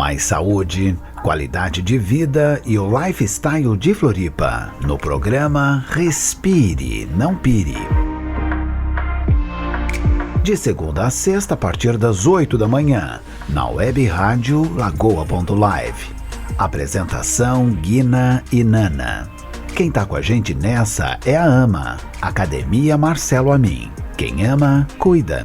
Mais saúde, qualidade de vida e o lifestyle de Floripa, no programa Respire, Não Pire. De segunda a sexta, a partir das 8 da manhã, na web rádio Lagoa.live. Apresentação Guina e Nana. Quem tá com a gente nessa é a AMA, Academia Marcelo Amin. Quem ama, cuida.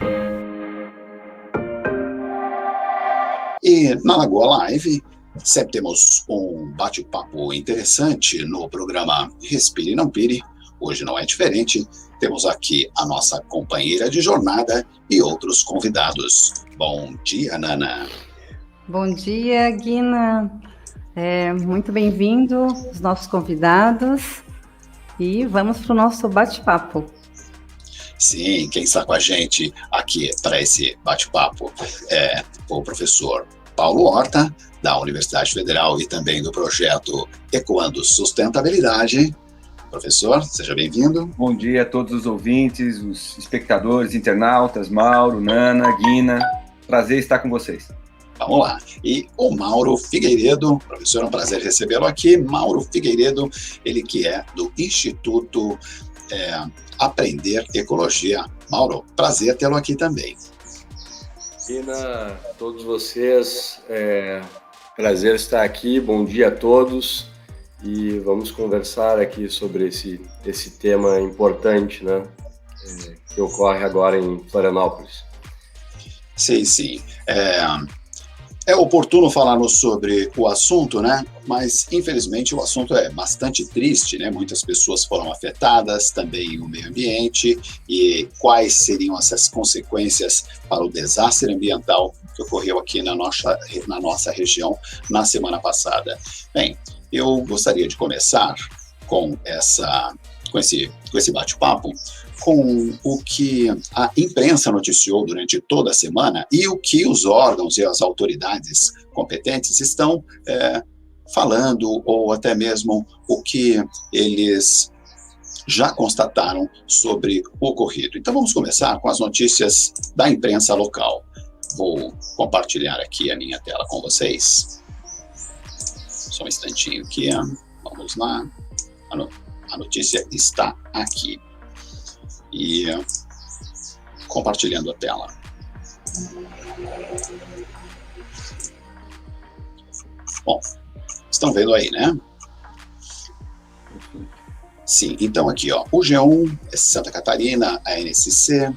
E na Lagoa Live, sempre temos um bate-papo interessante no programa Respire Não Pire. Hoje não é diferente, temos aqui a nossa companheira de jornada e outros convidados. Bom dia, Nana. Bom dia, Guina. Muito bem-vindo os nossos convidados e vamos para o nosso bate-papo. Sim, quem está com a gente aqui para esse bate-papo é o professor Paulo Horta, da Universidade Federal e também do projeto Ecoando Sustentabilidade. Professor, seja bem-vindo. Bom dia a todos os ouvintes, os espectadores, internautas, Mauro, Nana, Guina. Prazer estar com vocês. Vamos lá. E o Mauro Figueiredo, professor, é um prazer recebê-lo aqui. Mauro Figueiredo, ele que é do Instituto Aprender Ecologia. Mauro, prazer tê-lo aqui também. Guina, todos vocês, prazer estar aqui, bom dia a todos e vamos conversar aqui sobre esse tema importante, né, que ocorre agora em Florianópolis. Sim. É oportuno falarmos sobre o assunto, né? Mas, infelizmente, o assunto é bastante triste, né? Muitas pessoas foram afetadas, também o meio ambiente, e quais seriam essas consequências para o desastre ambiental que ocorreu aqui na nossa região na semana passada. Bem, eu gostaria de começar com esse bate-papo, com o que a imprensa noticiou durante toda a semana e o que os órgãos e as autoridades competentes estão falando, ou até mesmo o que eles já constataram sobre o ocorrido. Então vamos começar com as notícias da imprensa local. Vou compartilhar aqui a minha tela com vocês. Só um instantinho aqui. Vamos lá. A notícia está aqui. E compartilhando a tela. Bom, estão vendo aí, né? Sim, então aqui, ó, o G1, Santa Catarina, a NSC,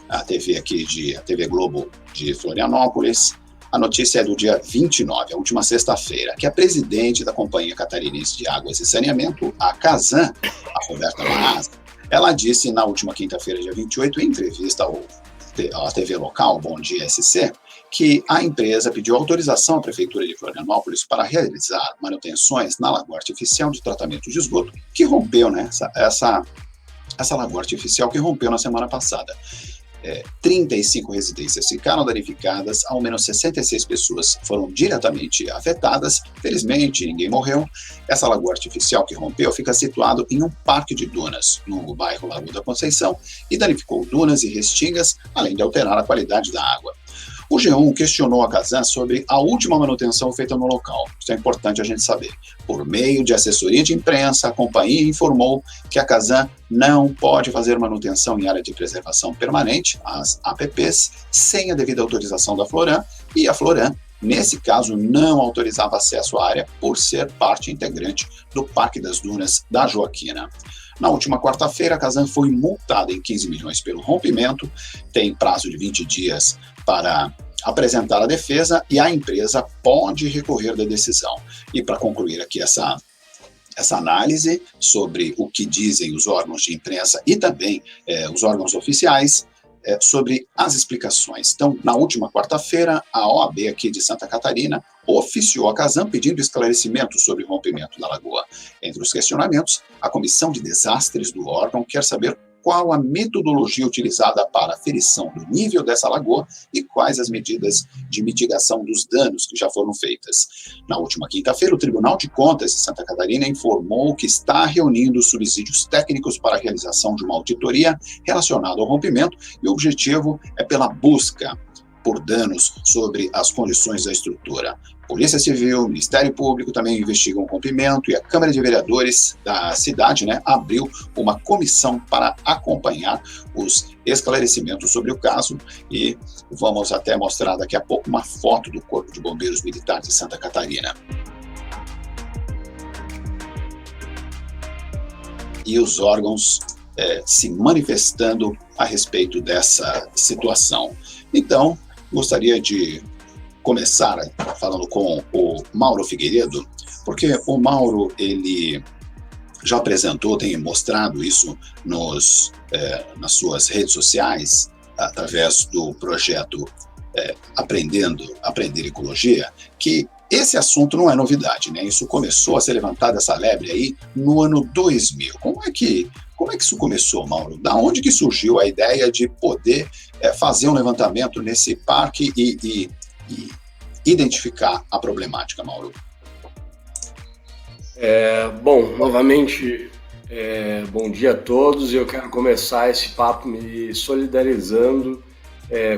a TV aqui a TV Globo de Florianópolis. A notícia é do dia 29, a última sexta-feira, que a presidente da Companhia Catarinense de Águas e Saneamento, a Casan, a Roberta Maas, ela disse na última quinta-feira, dia 28, em entrevista à TV local, Bom Dia SC, que a empresa pediu autorização à Prefeitura de Florianópolis para realizar manutenções na lagoa artificial de tratamento de esgoto, que rompeu, né? Essa lagoa artificial que rompeu na semana passada. 35 residências ficaram danificadas, ao menos 66 pessoas foram diretamente afetadas. Felizmente, ninguém morreu. Essa lagoa artificial que rompeu fica situado em um parque de dunas, no bairro Lagoa da Conceição, e danificou dunas e restingas, além de alterar a qualidade da água. O G1 questionou a Casan sobre a última manutenção feita no local. Isso é importante a gente saber. Por meio de assessoria de imprensa, a companhia informou que a Casan não pode fazer manutenção em área de preservação permanente, as APPs, sem a devida autorização da Floran, e a Floran, nesse caso, não autorizava acesso à área por ser parte integrante do Parque das Dunas da Joaquina. Na última quarta-feira, a Casan foi multada em 15 milhões pelo rompimento, tem prazo de 20 dias para apresentar a defesa e a empresa pode recorrer da decisão. E para concluir aqui essa análise sobre o que dizem os órgãos de imprensa e também os órgãos oficiais sobre as explicações. Então, na última quarta-feira, a OAB aqui de Santa Catarina oficiou a Casan pedindo esclarecimento sobre o rompimento da lagoa. Entre os questionamentos, a Comissão de Desastres do órgão quer saber qual a metodologia utilizada para a aferição do nível dessa lagoa e quais as medidas de mitigação dos danos que já foram feitas. Na última quinta-feira, o Tribunal de Contas de Santa Catarina informou que está reunindo subsídios técnicos para a realização de uma auditoria relacionada ao rompimento e o objetivo é pela busca por danos sobre as condições da estrutura. Polícia Civil, Ministério Público também investigam o rompimento e a Câmara de Vereadores da cidade, abriu uma comissão para acompanhar os esclarecimentos sobre o caso e vamos até mostrar daqui a pouco uma foto do Corpo de Bombeiros Militar de Santa Catarina. E os órgãos se manifestando a respeito dessa situação. Então, gostaria de começar falando com o Mauro Figueiredo, porque o Mauro, ele já apresentou, tem mostrado isso nas suas redes sociais, através do projeto Aprender Ecologia, que esse assunto não é novidade, Isso começou a ser levantado, essa lebre aí, no ano 2000. Como é que isso começou, Mauro? Da onde que surgiu a ideia de poder fazer um levantamento nesse parque e identificar a problemática, Mauro? Bom, novamente, bom dia a todos. Eu quero começar esse papo me solidarizando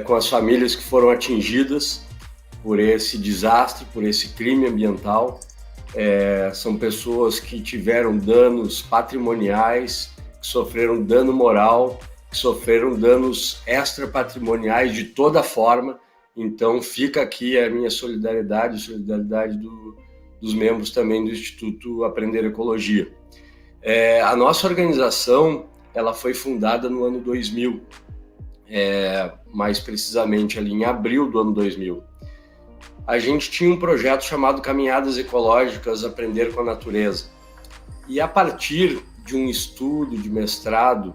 com as famílias que foram atingidas por esse desastre, por esse crime ambiental. São pessoas que tiveram danos patrimoniais, que sofreram dano moral, que sofreram danos extrapatrimoniais de toda forma. Então fica aqui a minha solidariedade dos membros também do Instituto Aprender Ecologia. A nossa organização, ela foi fundada no ano 2000, mais precisamente ali em abril do ano 2000. A gente tinha um projeto chamado Caminhadas Ecológicas, Aprender com a Natureza. E a partir de um estudo de mestrado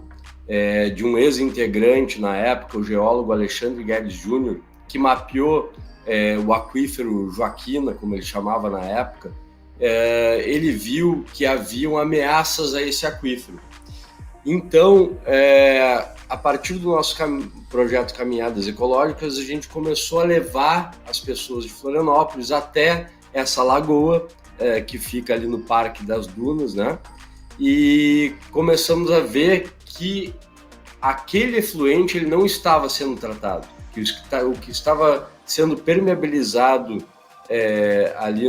de um ex-integrante na época, o geólogo Alexandre Guedes Júnior, que mapeou o aquífero Joaquina, como ele chamava na época, ele viu que haviam ameaças a esse aquífero. Então, a partir do nosso projeto Caminhadas Ecológicas, a gente começou a levar as pessoas de Florianópolis até essa lagoa, que fica ali no Parque das Dunas, E começamos a ver que aquele efluente ele não estava sendo tratado, que o que estava sendo permeabilizado ali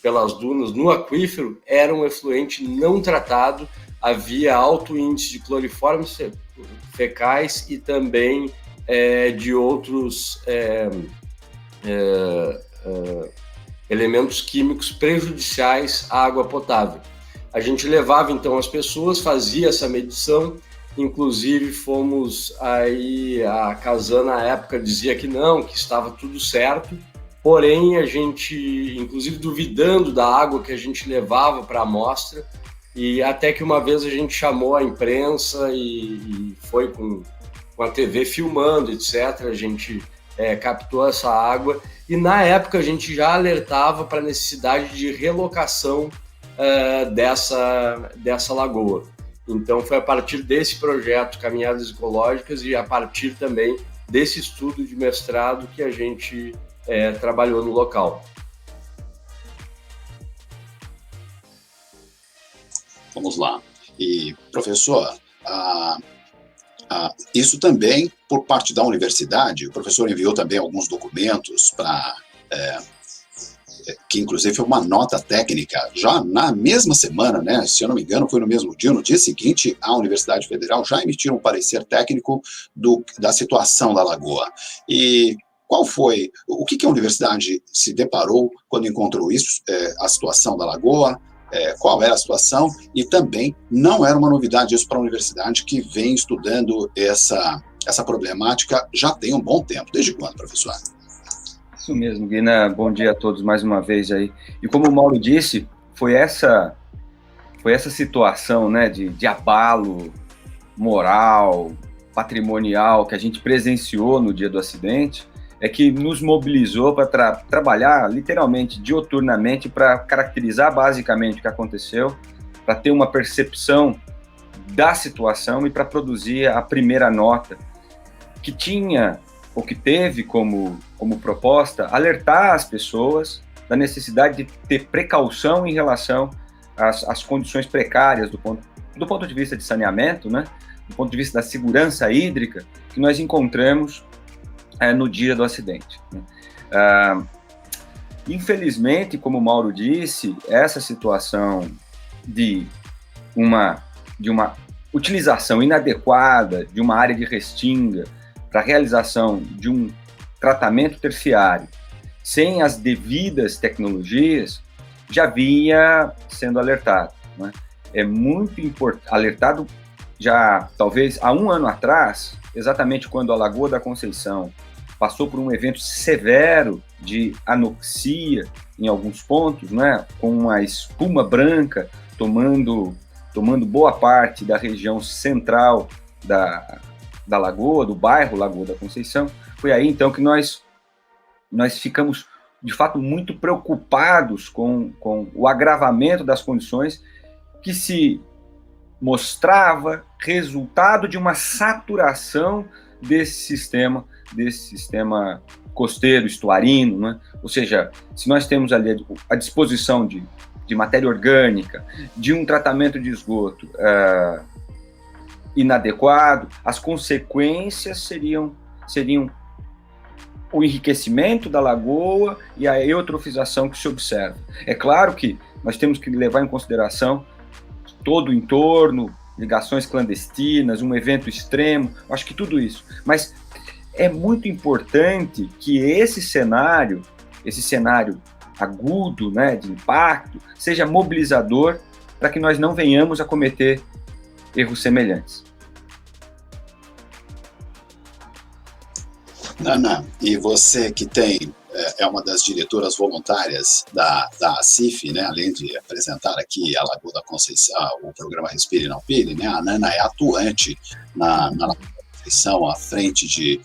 pelas dunas, no aquífero, era um efluente não tratado. Havia alto índice de cloriformes fecais e também de outros elementos químicos prejudiciais à água potável. A gente levava então as pessoas, fazia essa medição, inclusive fomos aí, a Casan na época dizia que não, que estava tudo certo, porém a gente, inclusive duvidando da água que a gente levava para a amostra, e até que uma vez a gente chamou a imprensa e foi com a TV filmando, etc. A gente captou essa água e na época a gente já alertava para a necessidade de relocação dessa lagoa. Então foi a partir desse projeto Caminhadas Ecológicas e a partir também desse estudo de mestrado que a gente trabalhou no local. Vamos lá. E, professor, isso também, por parte da universidade, o professor enviou também alguns documentos que inclusive foi uma nota técnica, já na mesma semana, se eu não me engano, foi no mesmo dia, no dia seguinte, a Universidade Federal já emitiu um parecer técnico da situação da lagoa. E o que a universidade se deparou quando encontrou isso, a situação da lagoa, qual era a situação, e também não era uma novidade isso para a universidade que vem estudando essa problemática já tem um bom tempo. Desde quando, professor? Isso mesmo, Guina. Bom dia a todos mais uma vez aí. E como o Mauro disse, foi essa situação, de abalo moral, patrimonial que a gente presenciou no dia do acidente, que nos mobilizou para trabalhar literalmente dioturnamente para caracterizar basicamente o que aconteceu, para ter uma percepção da situação e para produzir a primeira nota que tinha ou que teve como proposta alertar as pessoas da necessidade de ter precaução em relação às condições precárias do ponto de vista de saneamento, do ponto de vista da segurança hídrica que nós encontramos no dia do acidente. Né? Infelizmente, como o Mauro disse, essa situação de uma utilização inadequada de uma área de restinga para a realização de um tratamento terciário sem as devidas tecnologias já vinha sendo alertado. Né? É muito importante, alertado já talvez há 1 ano atrás, exatamente quando a Lagoa da Conceição passou por um evento severo de anoxia em alguns pontos, né, com uma espuma branca tomando boa parte da região central da Lagoa, do bairro Lagoa da Conceição. Foi aí, então, que nós ficamos, de fato, muito preocupados com o agravamento das condições que se mostrava resultado de uma saturação desse sistema costeiro, estuarino, né? Ou seja, se nós temos ali a disposição de matéria orgânica, de um tratamento de esgoto inadequado, as consequências seriam o enriquecimento da lagoa e a eutrofização que se observa. É claro que nós temos que levar em consideração todo o entorno, ligações clandestinas, um evento extremo, acho que tudo isso. Mas é muito importante que esse cenário agudo, né, de impacto, seja mobilizador para que nós não venhamos a cometer erros semelhantes. Nana, e você que é uma das diretoras voluntárias da ACIF, né, além de apresentar aqui a Lagoa da Conceição, o programa Respire e Não Pire, né, a Nana é atuante na Lagoa da Conceição, à frente de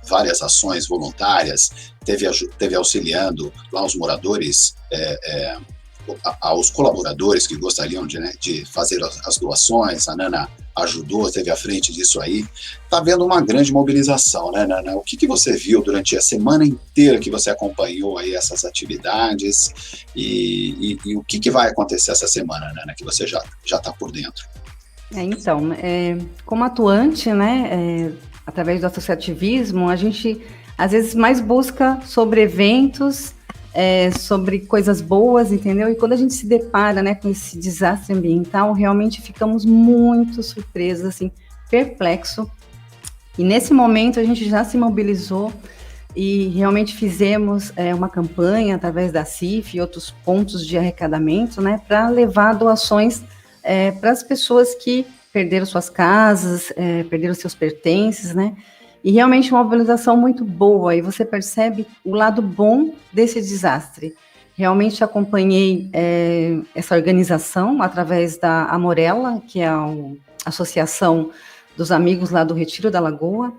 várias ações voluntárias, teve auxiliando lá os moradores, aos colaboradores que gostariam de fazer as doações. A Nana ajudou, esteve à frente disso aí. Está havendo uma grande mobilização, né, Nana? O que você viu durante a semana inteira que você acompanhou aí essas atividades e o que vai acontecer essa semana, Nana, que você já está por dentro? Então, como atuante, né, através do associativismo, a gente às vezes mais busca sobre eventos, sobre coisas boas, entendeu? E quando a gente se depara, né, com esse desastre ambiental, realmente ficamos muito surpresos, assim, perplexo. E nesse momento a gente já se mobilizou e realmente fizemos uma campanha através da CIF e outros pontos de arrecadamento, né, para levar doações para as pessoas que perderam suas casas, perderam seus pertences, né? E realmente uma mobilização muito boa, e você percebe o lado bom desse desastre. Realmente acompanhei essa organização através da Amorella, que é a associação dos amigos lá do Retiro da Lagoa,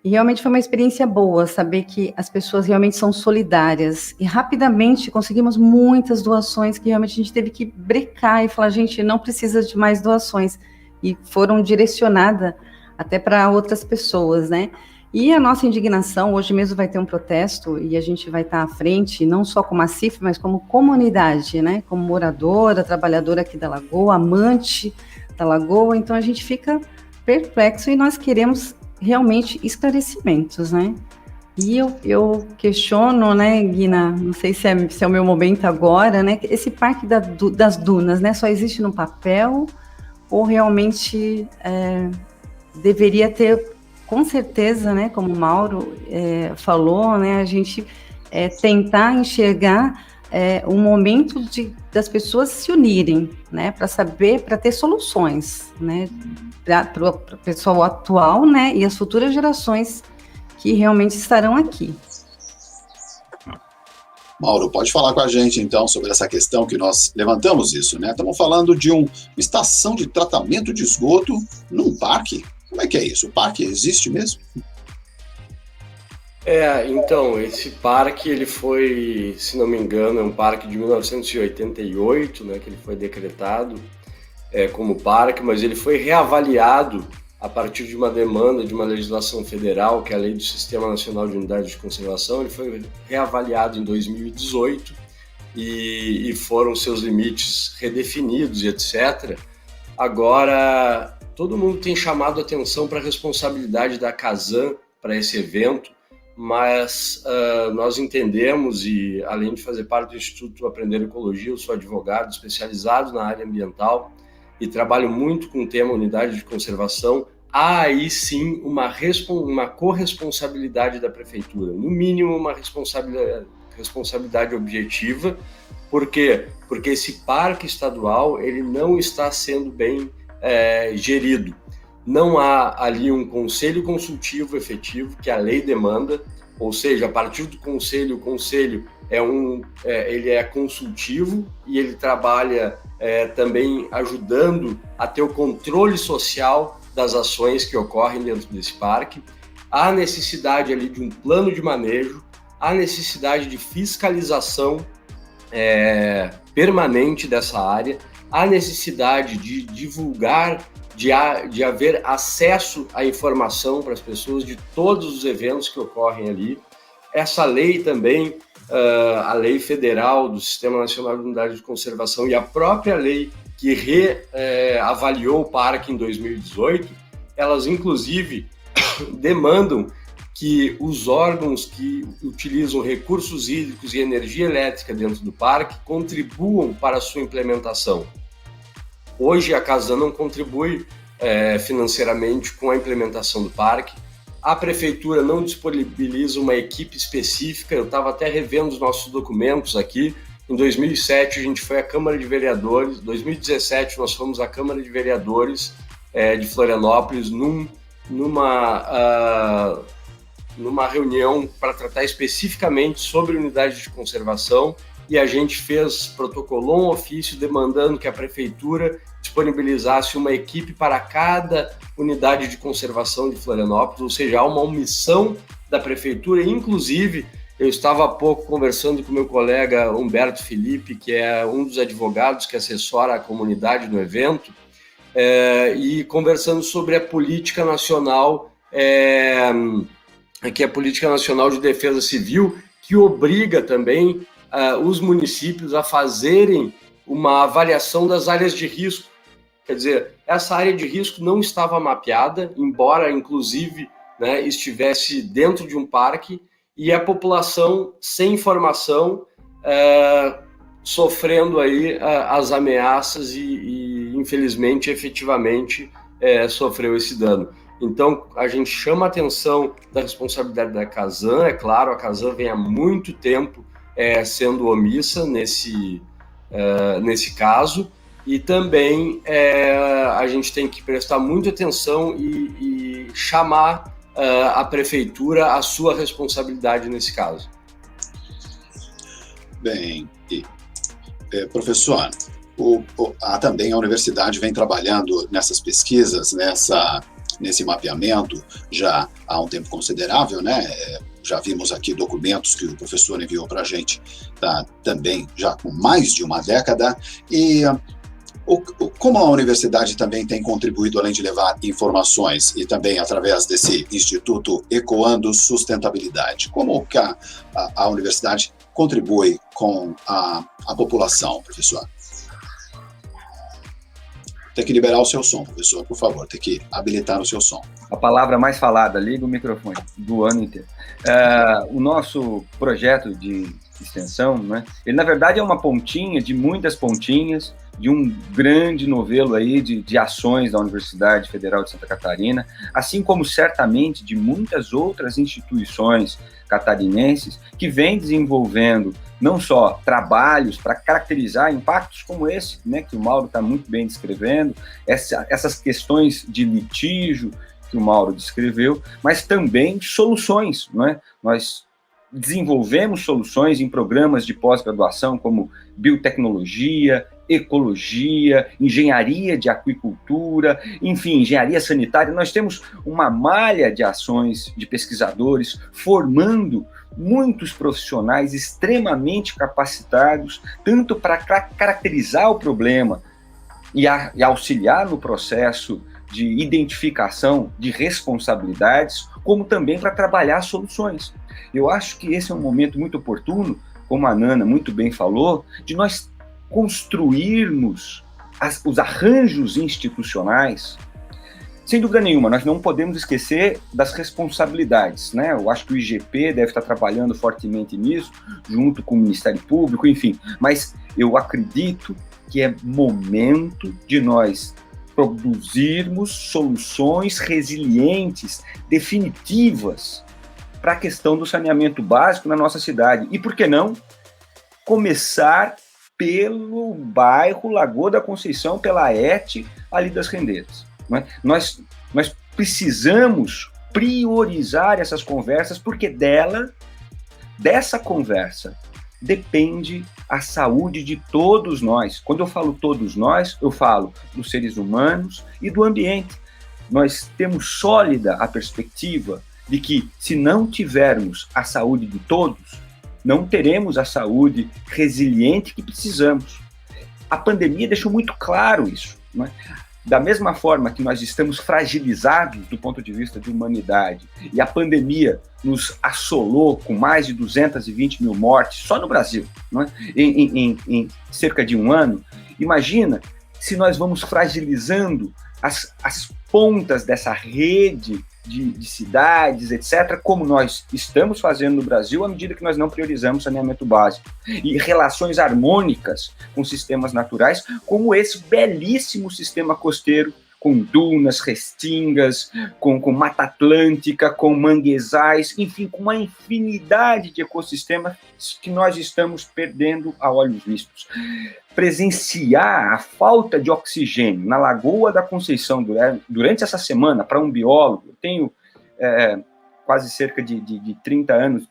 e realmente foi uma experiência boa saber que as pessoas realmente são solidárias, e rapidamente conseguimos muitas doações que realmente a gente teve que brecar e falar, gente, não precisa de mais doações, e foram direcionadas até para outras pessoas, né? E a nossa indignação, hoje mesmo vai ter um protesto e a gente vai estar à frente, não só como a CIF, mas como comunidade, né? Como moradora, trabalhadora aqui da Lagoa, amante da Lagoa, então a gente fica perplexo e nós queremos realmente esclarecimentos, né? E eu questiono, né, Guina, não sei se é o meu momento agora, né? Esse Parque das Dunas, né? Só existe no papel ou realmente deveria ter, com certeza, né, como o Mauro falou, né, a gente tentar enxergar um momento das pessoas se unirem, né, para ter soluções, né, para o pessoal atual, né, e as futuras gerações que realmente estarão aqui. Mauro, pode falar com a gente, então, sobre essa questão que nós levantamos isso, né? Estamos falando de uma estação de tratamento de esgoto num parque. Como é que é isso? O parque existe mesmo? Então, esse parque, ele foi, se não me engano, é um parque de 1988, né, que ele foi decretado como parque, mas ele foi reavaliado a partir de uma demanda de uma legislação federal, que é a Lei do Sistema Nacional de Unidades de Conservação. Ele foi reavaliado em 2018 e foram seus limites redefinidos e etc. Agora, todo mundo tem chamado a atenção para a responsabilidade da Casan para esse evento, mas nós entendemos, e além de fazer parte do Instituto Aprender Ecologia, eu sou advogado especializado na área ambiental e trabalho muito com o tema unidade de conservação. Há aí sim uma corresponsabilidade da prefeitura, no mínimo uma responsabilidade objetiva. Por quê? Porque esse parque estadual ele não está sendo bem gerido. Não há ali um conselho consultivo efetivo que a lei demanda, ou seja, a partir do conselho, o conselho ele é consultivo e ele trabalha também ajudando a ter o controle social das ações que ocorrem dentro desse parque. Há necessidade ali de um plano de manejo, há necessidade de fiscalização permanente dessa área, há necessidade de divulgar, de haver acesso à informação para as pessoas de todos os eventos que ocorrem ali. Essa lei também, a lei federal do Sistema Nacional de Unidade de Conservação e a própria lei que reavaliou o parque em 2018, elas inclusive demandam que os órgãos que utilizam recursos hídricos e energia elétrica dentro do parque contribuam para a sua implementação. Hoje a Casan não contribui financeiramente com a implementação do parque. A prefeitura não disponibiliza uma equipe específica. Eu estava até revendo os nossos documentos aqui. Em 2007 a gente foi à Câmara de Vereadores. Em 2017 nós fomos à Câmara de Vereadores de Florianópolis numa reunião para tratar especificamente sobre unidade de conservação, e a gente protocolou um ofício demandando que a prefeitura disponibilizasse uma equipe para cada unidade de conservação de Florianópolis, ou seja, há uma omissão da prefeitura. Inclusive, eu estava há pouco conversando com meu colega Humberto Felipe, que é um dos advogados que assessora a comunidade no evento, e conversando sobre a política nacional, que é a Política Nacional de Defesa Civil, que obriga também os municípios a fazerem uma avaliação das áreas de risco. Quer dizer, essa área de risco não estava mapeada, embora, inclusive, estivesse dentro de um parque, e a população, sem informação, sofrendo aí as ameaças e infelizmente, efetivamente, sofreu esse dano. Então, a gente chama a atenção da responsabilidade da Casan. É claro, a Casan vem há muito tempo sendo omissa nesse caso, e também a gente tem que prestar muita atenção e chamar a prefeitura à sua responsabilidade nesse caso. Bem, professor, também a universidade vem trabalhando nessas pesquisas, nesse mapeamento já há um tempo considerável, né? Já vimos aqui documentos que o professor enviou para a gente, também já com mais de uma década. E como a universidade também tem contribuído, além de levar informações, e também através desse Instituto Ecoando Sustentabilidade, como que a universidade contribui com a população, professor? Tem que liberar o seu som, professor, por favor, tem que habilitar o seu som. A palavra mais falada, liga o microfone, do ano inteiro. O nosso projeto de extensão, ele na verdade é uma pontinha de muitas pontinhas, de um grande novelo aí de ações da Universidade Federal de Santa Catarina, assim como certamente de muitas outras instituições catarinenses que vêm desenvolvendo não só trabalhos para caracterizar impactos como esse, que o Mauro está muito bem descrevendo, essas questões de litígio que o Mauro descreveu, mas também soluções, Nós desenvolvemos soluções em programas de pós-graduação como biotecnologia, ecologia, engenharia de aquicultura, enfim, engenharia sanitária. Nós temos uma malha de ações de pesquisadores formando muitos profissionais extremamente capacitados, tanto para caracterizar o problema e auxiliar no processo de identificação de responsabilidades, como também para trabalhar soluções. Eu acho que esse é um momento muito oportuno, como a Nana muito bem falou, de nós construirmos os arranjos institucionais sem dúvida nenhuma, nós não podemos esquecer das responsabilidades, né? Eu acho que o IGP deve estar trabalhando fortemente nisso, junto com o Ministério Público, enfim. Mas eu acredito que é momento de nós produzirmos soluções resilientes, definitivas, para a questão do saneamento básico na nossa cidade. E por que não começar pelo bairro Lagoa da Conceição, pela ET ali das Rendeiras. Nós precisamos priorizar essas conversas, porque dessa conversa, depende a saúde de todos nós. Quando eu falo todos nós, eu falo dos seres humanos e do ambiente. Nós temos sólida a perspectiva de que, se não tivermos a saúde de todos, não teremos a saúde resiliente que precisamos. A pandemia deixou muito claro isso, não é? Da mesma forma que nós estamos fragilizados do ponto de vista de humanidade, e a pandemia nos assolou com mais de 220 mil mortes, só no Brasil, não é? em cerca de um ano, imagina se nós vamos fragilizando as pontas dessa rede de cidades, etc., como nós estamos fazendo no Brasil, à medida que nós não priorizamos saneamento básico e relações harmônicas com sistemas naturais, como esse belíssimo sistema costeiro, com dunas, restingas, com Mata Atlântica, com manguezais, enfim, com uma infinidade de ecossistemas que nós estamos perdendo a olhos vistos. Presenciar a falta de oxigênio na Lagoa da Conceição durante essa semana, para um biólogo, eu tenho quase cerca de 30 anos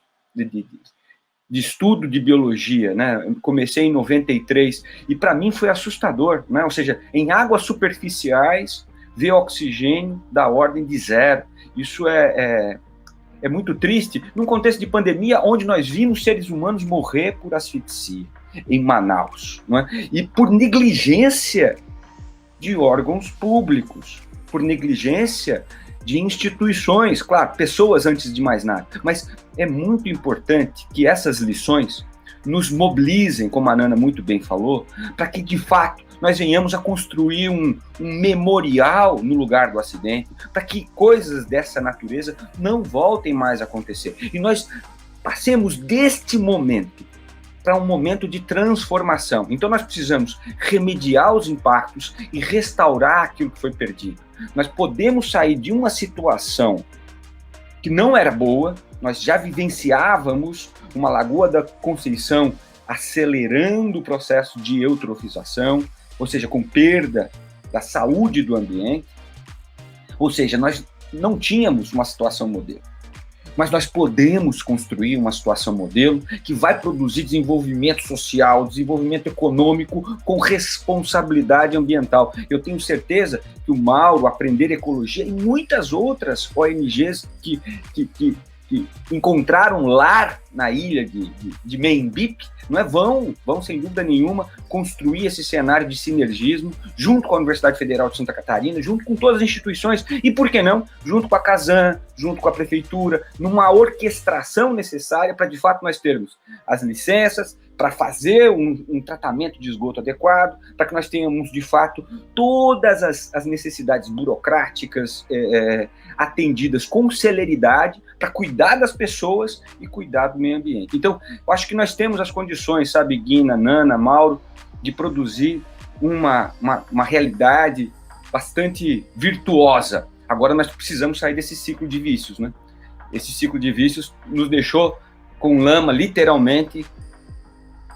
de estudo de biologia, né? Eu comecei em 93, e para mim foi assustador, né? Ou seja, em águas superficiais, ver oxigênio da ordem de 0. Isso é muito triste, num contexto de pandemia, onde nós vimos seres humanos morrer por asfixia, em Manaus, não é? E por negligência de órgãos públicos, por negligência de instituições, claro, pessoas antes de mais nada, mas é muito importante que essas lições nos mobilizem, como a Nana muito bem falou, para que, de fato, nós venhamos a construir um memorial no lugar do acidente, para que coisas dessa natureza não voltem mais a acontecer. E nós passemos deste momento para um momento de transformação. Então nós precisamos remediar os impactos e restaurar aquilo que foi perdido. Nós podemos sair de uma situação que não era boa, nós já vivenciávamos uma Lagoa da Conceição acelerando o processo de eutrofização, ou seja, com perda da saúde do ambiente, ou seja, nós não tínhamos uma situação modelo. Mas nós podemos construir uma situação modelo que vai produzir desenvolvimento social, desenvolvimento econômico com responsabilidade ambiental. Eu tenho certeza que o Mauro, Aprender Ecologia e muitas outras ONGs que encontraram lar na ilha de Meinbip, não é? Vão, sem dúvida nenhuma, construir esse cenário de sinergismo junto com a Universidade Federal de Santa Catarina, junto com todas as instituições e, por que não, junto com a Casan, junto com a Prefeitura, numa orquestração necessária para, de fato, nós termos as licenças, para fazer um tratamento de esgoto adequado, para que nós tenhamos, de fato, todas as necessidades burocráticas atendidas com celeridade, para cuidar das pessoas e cuidar do meio ambiente. Então, eu acho que nós temos as condições, sabe, Guina, Nana, Mauro, de produzir uma realidade bastante virtuosa. Agora nós precisamos sair desse ciclo de vícios, né? Esse ciclo de vícios nos deixou com lama, literalmente,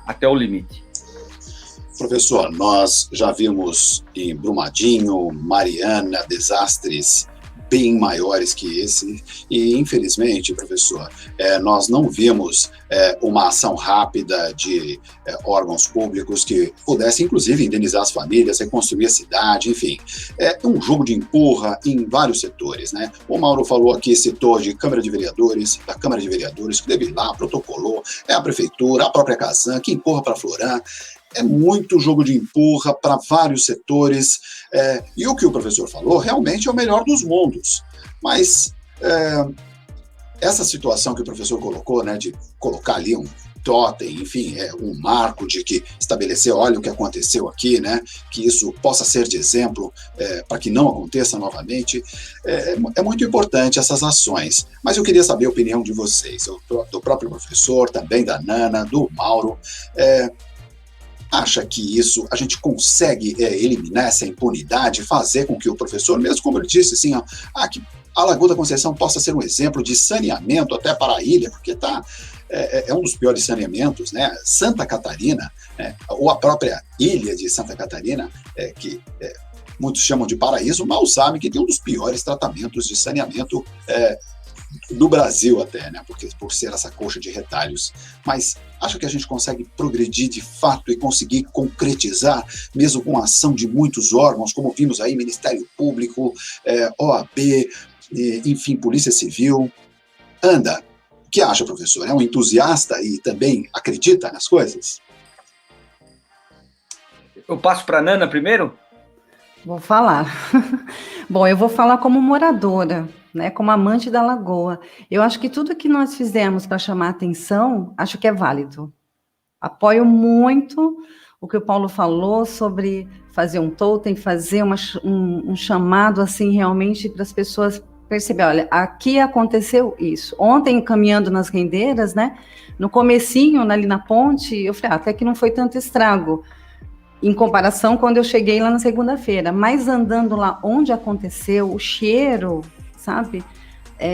até o limite. Professor, nós já vimos em Brumadinho, Mariana, desastres bem maiores que esse, e infelizmente, professor, nós não vimos uma ação rápida de órgãos públicos que pudessem, inclusive, indenizar as famílias, reconstruir a cidade, enfim. É um jogo de empurra em vários setores, né? O Mauro falou aqui, citou de Câmara de Vereadores, da Câmara de Vereadores, que deve ir lá, protocolou, a Prefeitura, a própria Casan, que empurra para Florã. É muito jogo de empurra para vários setores, e o que o professor falou realmente é o melhor dos mundos. Mas essa situação que o professor colocou, né, de colocar ali totem, enfim, um marco de que estabelecer, olha o que aconteceu aqui, né? Que isso possa ser de exemplo para que não aconteça novamente. É muito importante essas ações. Mas eu queria saber a opinião de vocês, do próprio professor, também da Nana, do Mauro. Acha que isso, a gente consegue eliminar essa impunidade, fazer com que o professor, mesmo como ele disse, assim, que a Lagoa da Conceição possa ser um exemplo de saneamento até para a ilha, porque é um dos piores saneamentos, né? Santa Catarina, ou a própria ilha de Santa Catarina, que muitos chamam de paraíso, mal sabem que tem um dos piores tratamentos de saneamento do Brasil até, né? Porque, por ser essa coxa de retalhos. Mas acho que a gente consegue progredir de fato e conseguir concretizar, mesmo com a ação de muitos órgãos, como vimos aí, Ministério Público, OAB, enfim, Polícia Civil. Anda, o que acha, professor? É um entusiasta e também acredita nas coisas? Eu passo para a Nana primeiro? Vou falar. Bom, eu vou falar como moradora, né, como amante da Lagoa. Eu acho que tudo que nós fizemos para chamar atenção, acho que é válido. Apoio muito o que o Paulo falou sobre fazer um totem, fazer um chamado assim realmente para as pessoas perceber, olha, aqui aconteceu isso. Ontem, caminhando nas rendeiras, né, no comecinho, ali na ponte, eu falei, até que não foi tanto estrago, em comparação quando eu cheguei lá na segunda-feira, mas andando lá onde aconteceu, o cheiro, sabe,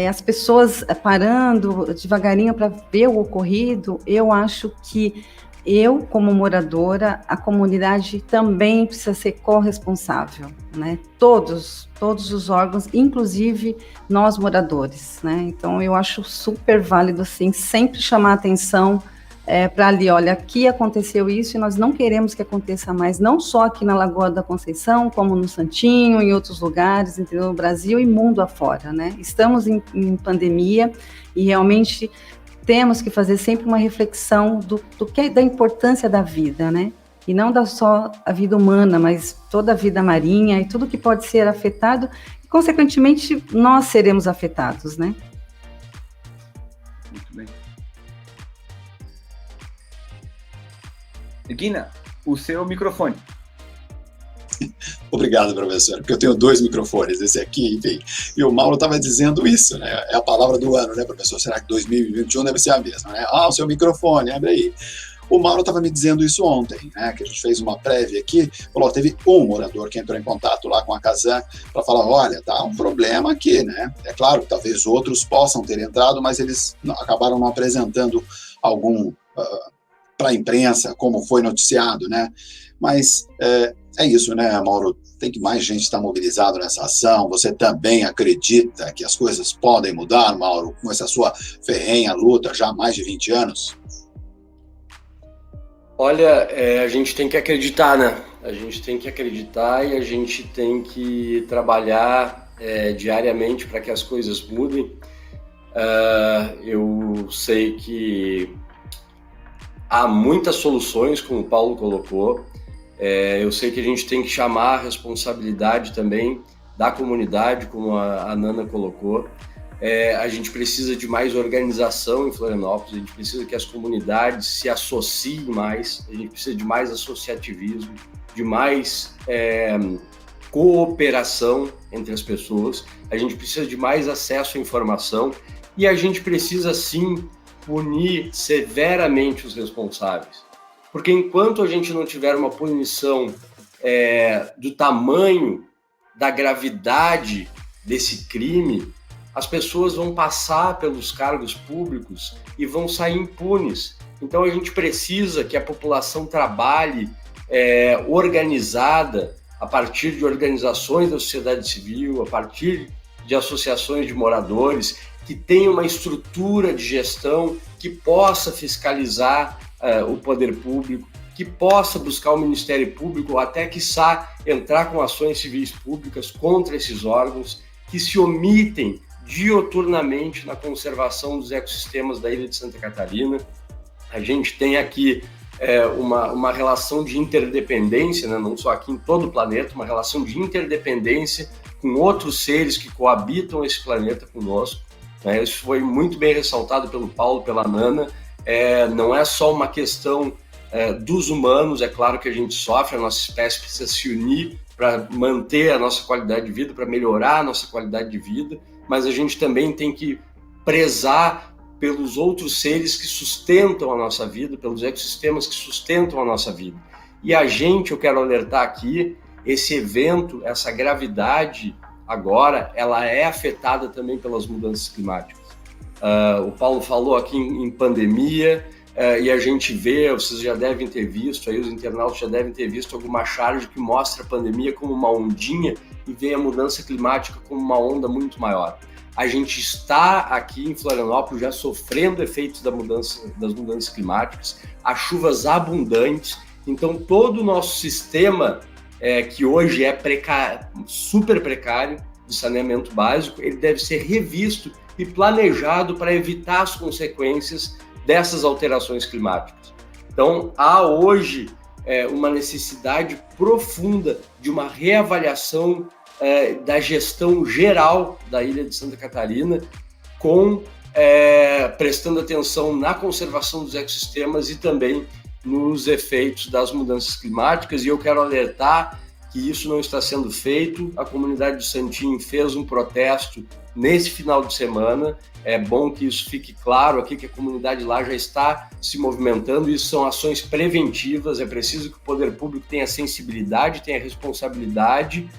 as pessoas parando devagarinho para ver o ocorrido, eu acho que eu, como moradora, a comunidade também precisa ser corresponsável, né? Todos os órgãos, inclusive nós moradores, né? Então, eu acho super válido, assim, sempre chamar atenção para ali, olha, aqui aconteceu isso e nós não queremos que aconteça mais, não só aqui na Lagoa da Conceição, como no Santinho, em outros lugares, entendeu? No Brasil e mundo afora, né? Estamos em pandemia e realmente temos que fazer sempre uma reflexão do que é da importância da vida, né? E não só a vida humana, mas toda a vida marinha e tudo que pode ser afetado, e, consequentemente, nós seremos afetados, né? Muito bem. Guina, o seu microfone. Obrigado, professor, porque eu tenho 2 microfones, esse aqui, enfim. E o Mauro estava dizendo isso, né? É a palavra do ano, né, professor? Será que 2021 deve ser a mesma, né? O seu microfone, abre aí. O Mauro estava me dizendo isso ontem, né? Que a gente fez uma prévia aqui, falou, teve um morador que entrou em contato lá com a Casan para falar, olha, tá um problema aqui, né? É claro que talvez outros possam ter entrado, mas eles acabaram não apresentando algum para a imprensa, como foi noticiado, né? Mas é isso, né, Mauro? Tem que mais gente estar mobilizado nessa ação. Você também acredita que as coisas podem mudar, Mauro, com essa sua ferrenha luta já há mais de 20 anos? Olha, a gente tem que acreditar, né? A gente tem que acreditar e a gente tem que trabalhar diariamente para que as coisas mudem. Eu sei que há muitas soluções, como o Paulo colocou. Eu sei que a gente tem que chamar a responsabilidade também da comunidade, como a Nana colocou. A gente precisa de mais organização em Florianópolis, a gente precisa que as comunidades se associem mais, a gente precisa de mais associativismo, de mais cooperação entre as pessoas, a gente precisa de mais acesso à informação e a gente precisa, sim, punir severamente os responsáveis. Porque enquanto a gente não tiver uma punição do tamanho, da gravidade desse crime, as pessoas vão passar pelos cargos públicos e vão sair impunes. Então a gente precisa que a população trabalhe organizada a partir de organizações da sociedade civil, a partir de associações de moradores, que tenha uma estrutura de gestão que possa fiscalizar o poder público, que possa buscar o Ministério Público, ou até, quiçá, entrar com ações civis públicas contra esses órgãos que se omitem dioturnamente na conservação dos ecossistemas da ilha de Santa Catarina. A gente tem aqui uma relação de interdependência, né? Não só aqui em todo o planeta, uma relação de interdependência com outros seres que coabitam esse planeta conosco. Isso foi muito bem ressaltado pelo Paulo, pela Nana, não é só uma questão dos humanos. É claro que a gente sofre, a nossa espécie precisa se unir para manter a nossa qualidade de vida, para melhorar a nossa qualidade de vida, mas a gente também tem que prezar pelos outros seres que sustentam a nossa vida, pelos ecossistemas que sustentam a nossa vida. E eu quero alertar aqui, esse evento, essa gravidade agora, ela é afetada também pelas mudanças climáticas. O Paulo falou aqui em pandemia, e a gente vê, vocês já devem ter visto, aí os internautas já devem ter visto alguma charge que mostra a pandemia como uma ondinha e vê a mudança climática como uma onda muito maior. A gente está aqui em Florianópolis já sofrendo efeitos das mudanças climáticas, as chuvas abundantes, então todo o nosso sistema, que hoje é super precário, de saneamento básico, ele deve ser revisto e planejado para evitar as consequências dessas alterações climáticas. Então, há hoje uma necessidade profunda de uma reavaliação da gestão geral da ilha de Santa Catarina, prestando atenção na conservação dos ecossistemas e também nos efeitos das mudanças climáticas. E eu quero alertar que isso não está sendo feito. A comunidade de Santinho fez um protesto nesse final de semana. É bom que isso fique claro aqui, que a comunidade lá já está se movimentando. Isso são ações preventivas. É preciso que o poder público tenha sensibilidade, tenha responsabilidade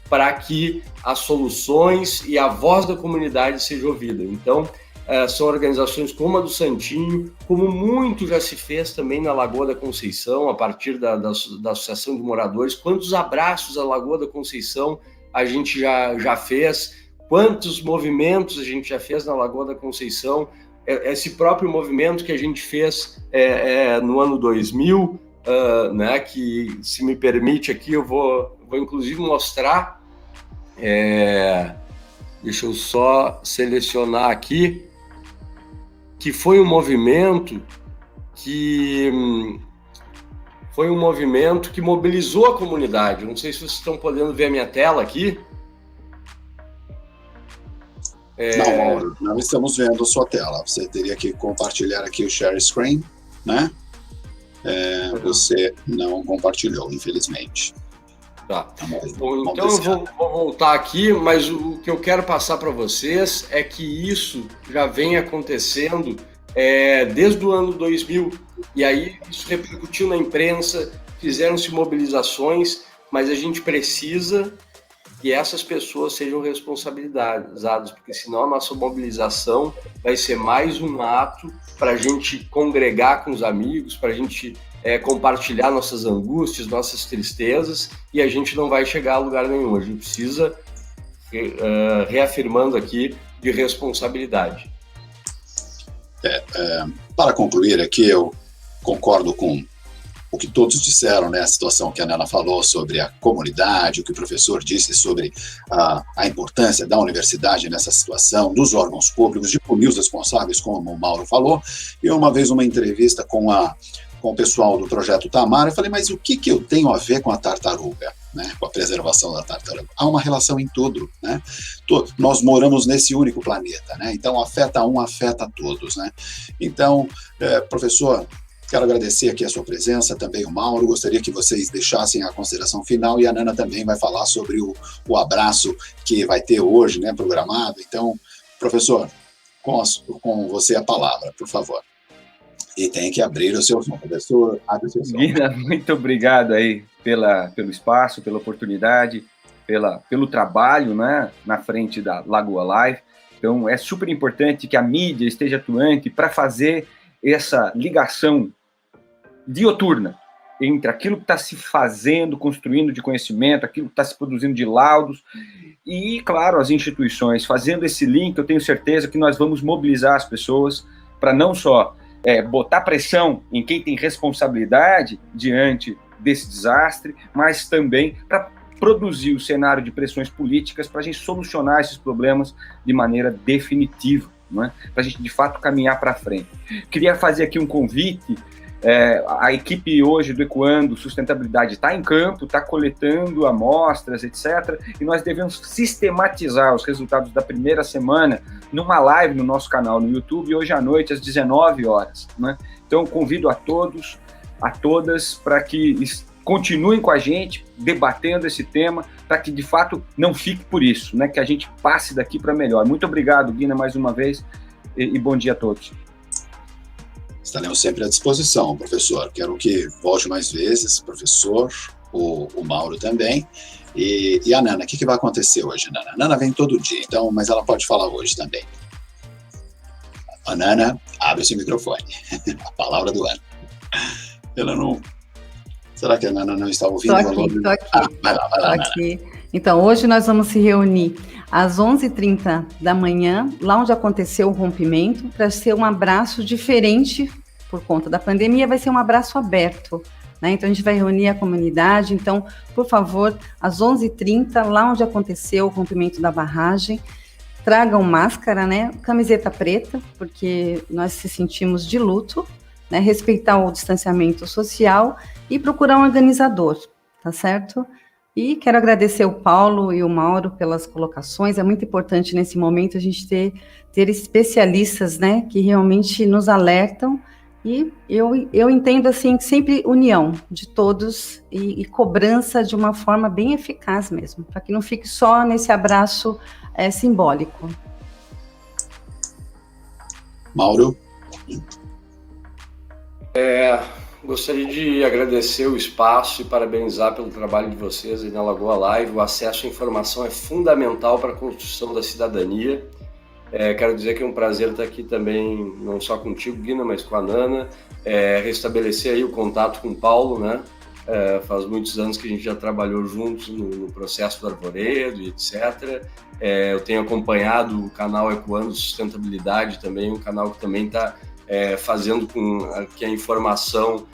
para que as soluções e a voz da comunidade seja ouvida. Então, são organizações como a do Santinho, como muito já se fez também na Lagoa da Conceição, a partir da Associação de Moradores. Quantos abraços à Lagoa da Conceição a gente já fez, quantos movimentos a gente já fez na Lagoa da Conceição, esse próprio movimento que a gente fez no ano 2000, né, que, se me permite aqui, eu vou inclusive mostrar, deixa eu só selecionar aqui, que foi um movimento que mobilizou a comunidade. Não sei se vocês estão podendo ver a minha tela aqui. Não, Mauro, não estamos vendo a sua tela. Você teria que compartilhar aqui o share screen, né? Você não compartilhou, infelizmente. Tá. Bom, então eu vou voltar aqui, mas o que eu quero passar para vocês é que isso já vem acontecendo desde o ano 2000, e aí isso repercutiu na imprensa, fizeram-se mobilizações, mas a gente precisa que essas pessoas sejam responsabilizadas, porque senão a nossa mobilização vai ser mais um ato para a gente congregar com os amigos, para a gente compartilhar nossas angústias, nossas tristezas, e a gente não vai chegar a lugar nenhum. A gente precisa, reafirmando aqui, de responsabilidade. Para concluir aqui, eu concordo com o que todos disseram, né? A situação que a Nana falou sobre a comunidade, o que o professor disse sobre a importância da universidade nessa situação, dos órgãos públicos, de punir os responsáveis, como o Mauro falou. E uma vez, uma entrevista com o pessoal do Projeto Tamar, eu falei, mas o que eu tenho a ver com a tartaruga, né? Com a preservação da tartaruga? Há uma relação em tudo, né? Nós moramos nesse único planeta, né? Então, afeta todos, né? Então, professor, quero agradecer aqui a sua presença, também o Mauro. Gostaria que vocês deixassem a consideração final, e a Nana também vai falar sobre o abraço que vai ter hoje, né, programado. Então, professor, com você a palavra, por favor. E tem que abrir o seu som, professor. Abre o seu som. Guina, muito obrigado aí pelo espaço, pela oportunidade, pelo trabalho, né, na frente da Lagoa Live. Então, é super importante que a mídia esteja atuante para fazer essa ligação dioturna entre aquilo que está se fazendo, construindo de conhecimento, aquilo que está se produzindo de laudos, e, claro, as instituições. Fazendo esse link, eu tenho certeza que nós vamos mobilizar as pessoas para não só botar pressão em quem tem responsabilidade diante desse desastre, mas também para produzir o cenário de pressões políticas para a gente solucionar esses problemas de maneira definitiva, não é? Para a gente, de fato, caminhar para frente. Queria fazer aqui um convite A equipe hoje do Ecoando Sustentabilidade está em campo, está coletando amostras, etc. E nós devemos sistematizar os resultados da primeira semana numa live no nosso canal no YouTube, hoje à noite, às 19 horas. Né? Então, convido a todos, a todas, para que continuem com a gente, debatendo esse tema, para que, de fato, não fique por isso, né? Que a gente passe daqui para melhor. Muito obrigado, Guina, mais uma vez, e bom dia a todos. Estaremos sempre à disposição, professor. Quero que volte mais vezes, professor, o Mauro também. E a Nana, o que vai acontecer hoje, Nana? A Nana vem todo dia, então, mas ela pode falar hoje também. A Nana, abre seu microfone. A palavra do ano. Ela não... Será que a Nana não está ouvindo? Estou aqui. Vai lá, Nana. Aqui. Então, hoje nós vamos se reunir às 11h30 da manhã, lá onde aconteceu o rompimento, para ser um abraço diferente por conta da pandemia, vai ser um abraço aberto, né? Então, a gente vai reunir a comunidade. Então, por favor, às 11h30, lá onde aconteceu o rompimento da barragem, tragam máscara, né? Camiseta preta, porque nós se sentimos de luto, né? Respeitar o distanciamento social e procurar um organizador, tá certo? E quero agradecer o Paulo e o Mauro pelas colocações. É muito importante nesse momento a gente ter especialistas, né, que realmente nos alertam. E eu entendo assim sempre união de todos e cobrança de uma forma bem eficaz mesmo, para que não fique só nesse abraço simbólico. Mauro? Gostaria de agradecer o espaço e parabenizar pelo trabalho de vocês aí na Lagoa Live. O acesso à informação é fundamental para a construção da cidadania. Quero dizer que é um prazer estar aqui também, não só contigo, Guina, mas com a Nana. Restabelecer aí o contato com o Paulo, né? Faz muitos anos que a gente já trabalhou juntos no processo do Arvoredo e etc. Eu tenho acompanhado o canal Ecoando Sustentabilidade também, um canal que também está fazendo com que a informação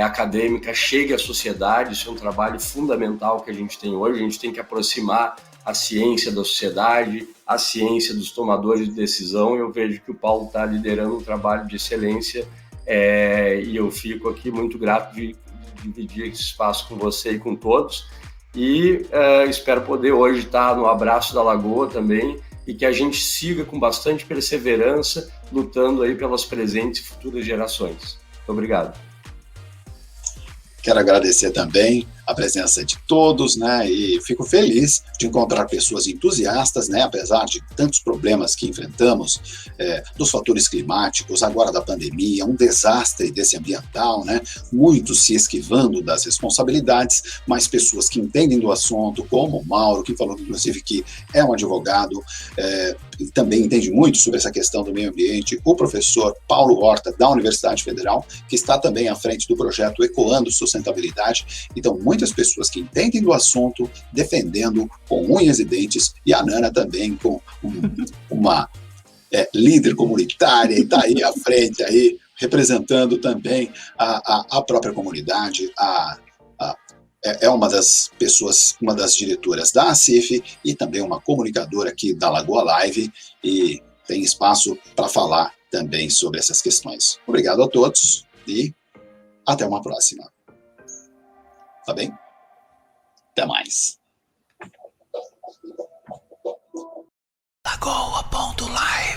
acadêmica chegue à sociedade. Isso é um trabalho fundamental que a gente tem hoje. A gente tem que aproximar a ciência da sociedade, a ciência dos tomadores de decisão. Eu vejo que o Paulo está liderando um trabalho de excelência e eu fico aqui muito grato de dividir esse espaço com você e com todos. E espero poder hoje estar no Abraço da Lagoa também, e que a gente siga com bastante perseverança, lutando aí pelas presentes e futuras gerações. Muito obrigado. Quero agradecer também a presença de todos, né? E fico feliz de encontrar pessoas entusiastas, né? Apesar de tantos problemas que enfrentamos, dos fatores climáticos, agora da pandemia, um desastre desse ambiental, né? Muitos se esquivando das responsabilidades, mas pessoas que entendem do assunto, como o Mauro, que falou inclusive que é um advogado, e também entende muito sobre essa questão do meio ambiente, o professor Paulo Horta, da Universidade Federal, que está também à frente do projeto Ecoando Sustentabilidade. Então, muitas pessoas que entendem do assunto, defendendo com unhas e dentes, e a Nana também com uma líder comunitária, e está aí à frente, aí, representando também a própria comunidade, é uma das pessoas, uma das diretoras da ACIF e também uma comunicadora aqui da Lagoa Live, e tem espaço para falar também sobre essas questões. Obrigado a todos e até uma próxima. Tá bem? Até mais. Lagoa.live